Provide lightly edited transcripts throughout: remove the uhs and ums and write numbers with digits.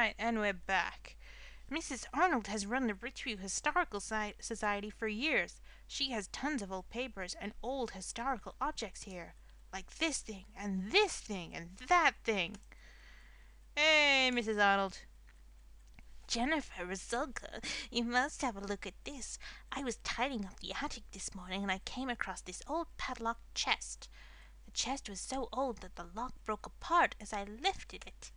Alright, and we're back. Mrs. Arnold has run the Richview Historical Society for years. She has tons of old papers and old historical objects here. Like this thing, and this thing, and that thing. Hey, Mrs. Arnold. Jennifer, Resulka, you must have a look at this. I was tidying up the attic this morning and I came across this old padlocked chest. The chest was so old that the lock broke apart as I lifted it.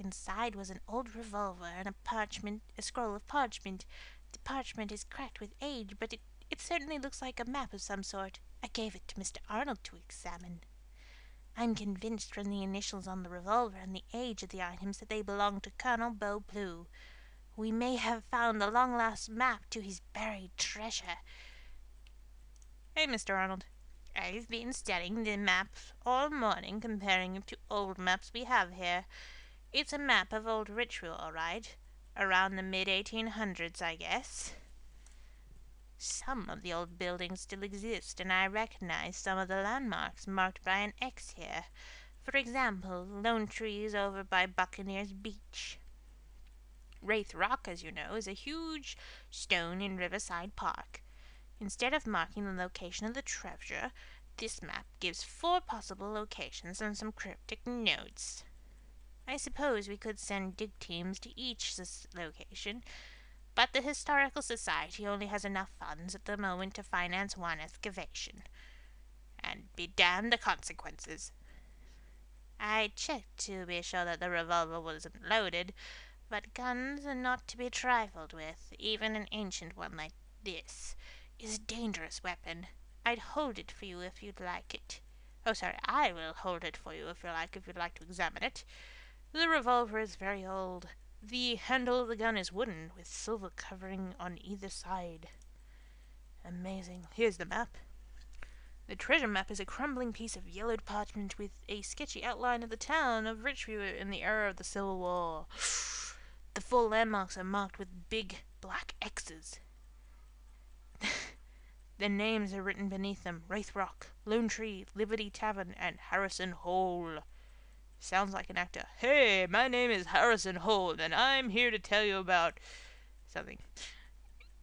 Inside was an old revolver and a scroll of parchment. The parchment is cracked with age, but it certainly looks like a map of some sort. I gave it to Mr. Arnold to examine. I'm convinced from the initials on the revolver and the age of the items that they belong to Colonel Beaubleu. We may have found the long-lost map to his buried treasure. Hey, Mr. Arnold. I've been studying the maps all morning, comparing them to old maps we have here. It's a map of old Richview, all right. Around the mid-1800s, I guess. Some of the old buildings still exist, and I recognize some of the landmarks marked by an X here. For example, lone trees over by Buccaneers Beach. Wraith Rock, as you know, is a huge stone in Riverside Park. Instead of marking the location of the treasure, this map gives 4 possible locations and some cryptic notes. I suppose we could send dig teams to each location, but the Historical Society only has enough funds at the moment to finance one excavation. And be damned the consequences. I checked to be sure that the revolver wasn't loaded, but guns are not to be trifled with. Even an ancient one like this is a dangerous weapon. I'd hold it for you if you'd like it. Oh, sorry, I will hold it for you if you'd like to examine it. The revolver is very old. The handle of the gun is wooden, with silver covering on either side. Amazing. Here's the map. The treasure map is a crumbling piece of yellowed parchment with a sketchy outline of the town of Richview in the era of the Civil War. The full landmarks are marked with big black X's. The names are written beneath them: Wraith Rock, Lone Tree, Liberty Tavern, and Harrison Hole. Sounds like an actor. Hey, my name is Harrison Holt, and I'm here to tell you about something.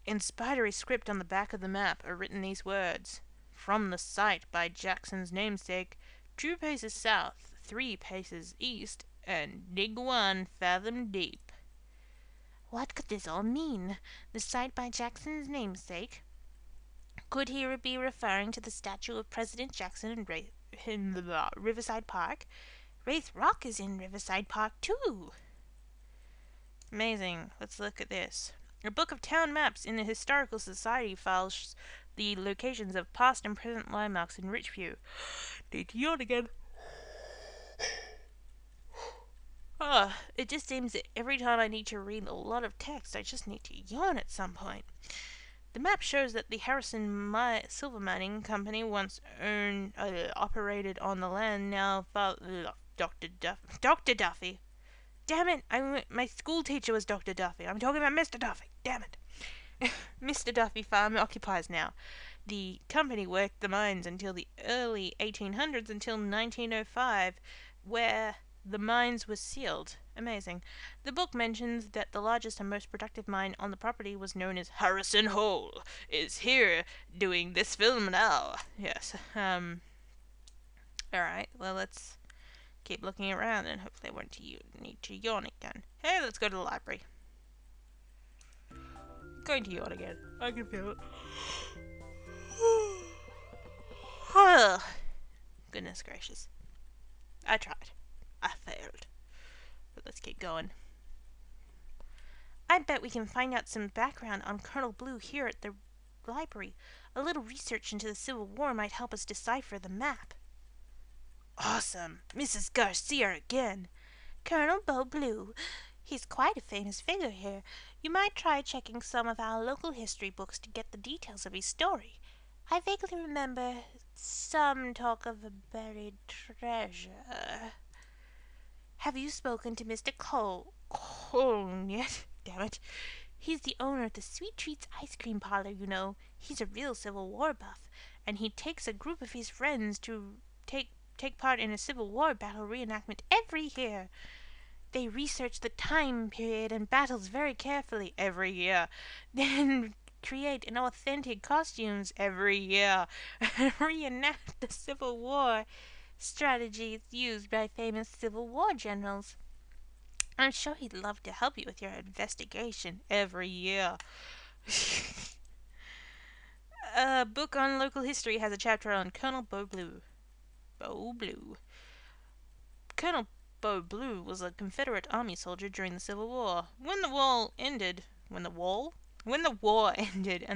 In spidery script on the back of the map are written these words: From the site by Jackson's namesake, 2 paces south, 3 paces east, and dig 1 fathom deep. What could this all mean? The site by Jackson's namesake? Could he be referring to the statue of President Jackson in Riverside Park? Wraith Rock is in Riverside Park, too. Amazing. Let's look at this. A book of town maps in the Historical Society files the locations of past and present landmarks in Richview. Need to yawn again. It just seems that every time I need to read a lot of text, I just need to yawn at some point. The map shows that the Harrison Silver Mining Company once operated on the land now Dr. Duffy. Damn it! My school teacher was Dr. Duffy. I'm talking about Mr. Duffy. Damn it! Mr. Duffy Farm occupies now. The company worked the mines until the early 1800s, until 1905, where the mines were sealed. Amazing. The book mentions that the largest and most productive mine on the property was known as Harrison Hole. Is here doing this film now. Yes. Alright, well, let's keep looking around and hopefully I won't need to yawn again. Hey, let's go to the library. Going to yawn again. I can feel it. Goodness gracious. I tried. I failed. But let's keep going. I bet we can find out some background on Colonel Blue here at the library. A little research into the Civil War might help us decipher the map. Awesome! Mrs. Garcia again! Colonel Beaubleu. He's quite a famous figure here. You might try checking some of our local history books to get the details of his story. I vaguely remember some talk of a buried treasure. Have you spoken to Mr. Cole yet? Damn it. He's the owner of the Sweet Treats ice cream parlor, you know. He's a real Civil War buff, and he takes a group of his friends to take part in a Civil War battle reenactment every year. They research the time period and battles very carefully every year, then create an authentic costumes every year, and reenact the Civil War strategies used by famous Civil War generals. I'm sure he'd love to help you with your investigation every year. A book on local history has a chapter on Colonel Beau Blue. Beau Blue. Colonel Beau Blue was a Confederate Army soldier during the Civil War. When the war ended and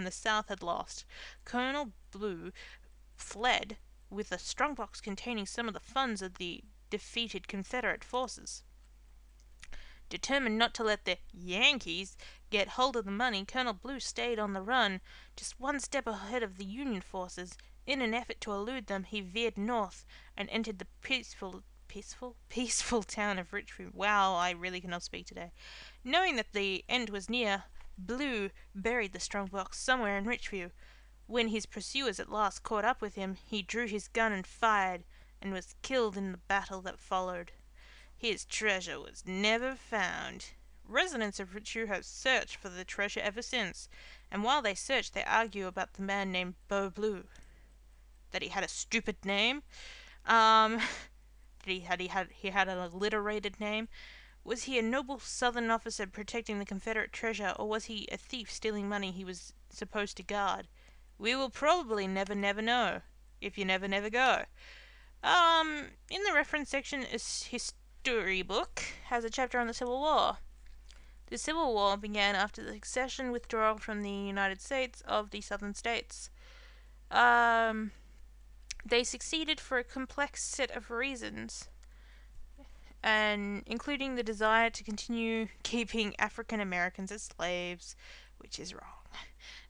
the South had lost, Colonel Blue fled with a strongbox containing some of the funds of the defeated Confederate forces. Determined not to let the Yankees get hold of the money, Colonel Blue stayed on the run, just one step ahead of the Union forces. In an effort to elude them, he veered north and entered the peaceful town of Richmond. Wow, I really cannot speak today. Knowing that the end was near, Blue buried the strongbox somewhere in Richview. When his pursuers at last caught up with him, he drew his gun and fired, and was killed in the battle that followed. His treasure was never found. Residents of Richview have searched for the treasure ever since, and while they search, they argue about the man named Beau Blue. That he had a stupid name. That he had an alliterated name. Was he a noble Southern officer protecting the Confederate treasure, or was he a thief stealing money he was supposed to guard? We will probably never know, if you never go. In the reference section, his history book has a chapter on the Civil War. The Civil War began after the succession withdrawal from the United States of the Southern states. They succeeded for a complex set of reasons, and including the desire to continue keeping African Americans as slaves, which is wrong.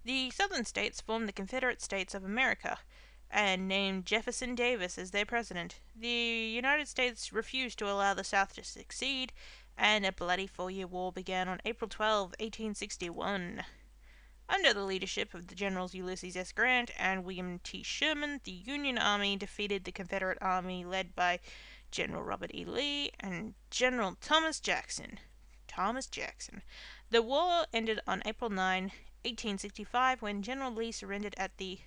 The Southern states formed the Confederate States of America and named Jefferson Davis as their president. The United States refused to allow the South to succeed, and a bloody 4-year war began on April 12, 1861. Under the leadership of the Generals Ulysses S. Grant and William T. Sherman, the Union Army defeated the Confederate Army led by General Robert E. Lee and General Thomas Jackson. The war ended on April 9, 1865, when General Lee surrendered at the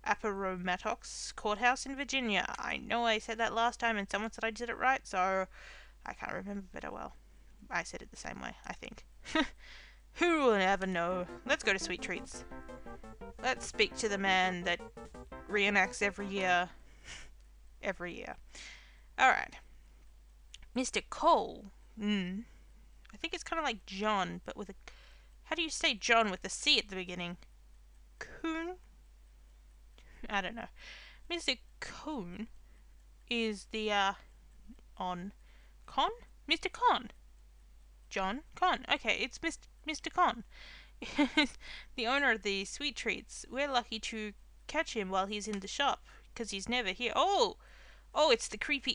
Appomattox Courthouse in Virginia. I know I said that last time and someone said I did it right, so I can't remember, but oh well. I said it the same way, I think. Who will ever know? Let's go to Sweet Treats. Let's speak to the man that reenacts every year. Alright. Mr. Cole. I think it's kind of like John, but with a... How do you say John with a C at the beginning? Coon? I don't know. Mr. Coon is the, Con? Mr. Con. John Con. Okay, it's Mr. Con. The owner of the Sweet Treats. We're lucky to catch him while he's in the shop, because he's never here. Oh, it's the creepy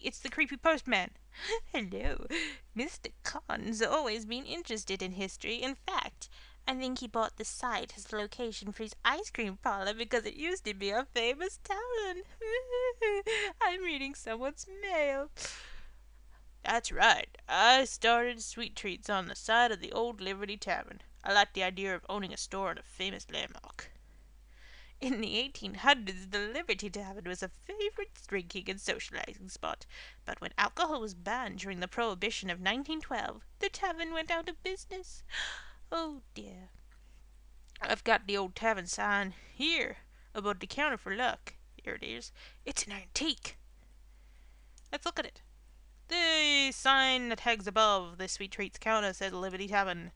postman. Hello. Mr. Con's always been interested in history. In fact, I think he bought the site as the location for his ice cream parlor because it used to be a famous tavern. I'm reading someone's mail. That's right. I started Sweet Treats on the side of the old Liberty Tavern. I liked the idea of owning a store on a famous landmark. In the 1800s, the Liberty Tavern was a favorite drinking and socializing spot, but when alcohol was banned during the Prohibition of 1912, the tavern went out of business. Oh dear. I've got the old tavern sign here above the counter for luck. Here it is. It's an antique. Let's look at it. The sign that hangs above the Sweet Treats counter says Liberty Tavern.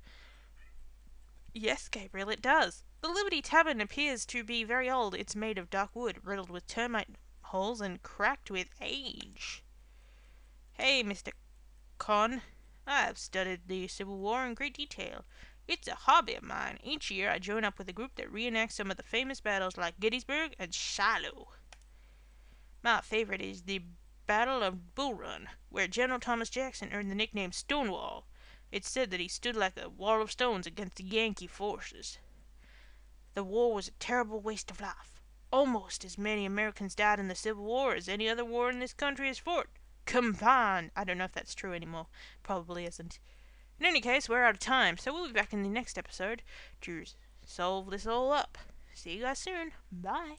Yes, Gabriel, it does. The Liberty Tavern appears to be very old. It's made of dark wood, riddled with termite holes and cracked with age. Hey, Mr. Con, I've studied the Civil War in great detail. It's a hobby of mine. Each year I join up with a group that reenacts some of the famous battles like Gettysburg and Shiloh. My favorite is the Battle of Bull Run, where General Thomas Jackson earned the nickname Stonewall. It's said that he stood like a wall of stones against the Yankee forces. The war was a terrible waste of life. Almost as many Americans died in the Civil War as any other war in this country has fought. Combined. I don't know if that's true anymore. Probably isn't. In any case, we're out of time, so we'll be back in the next episode to solve this all up. See you guys soon. Bye.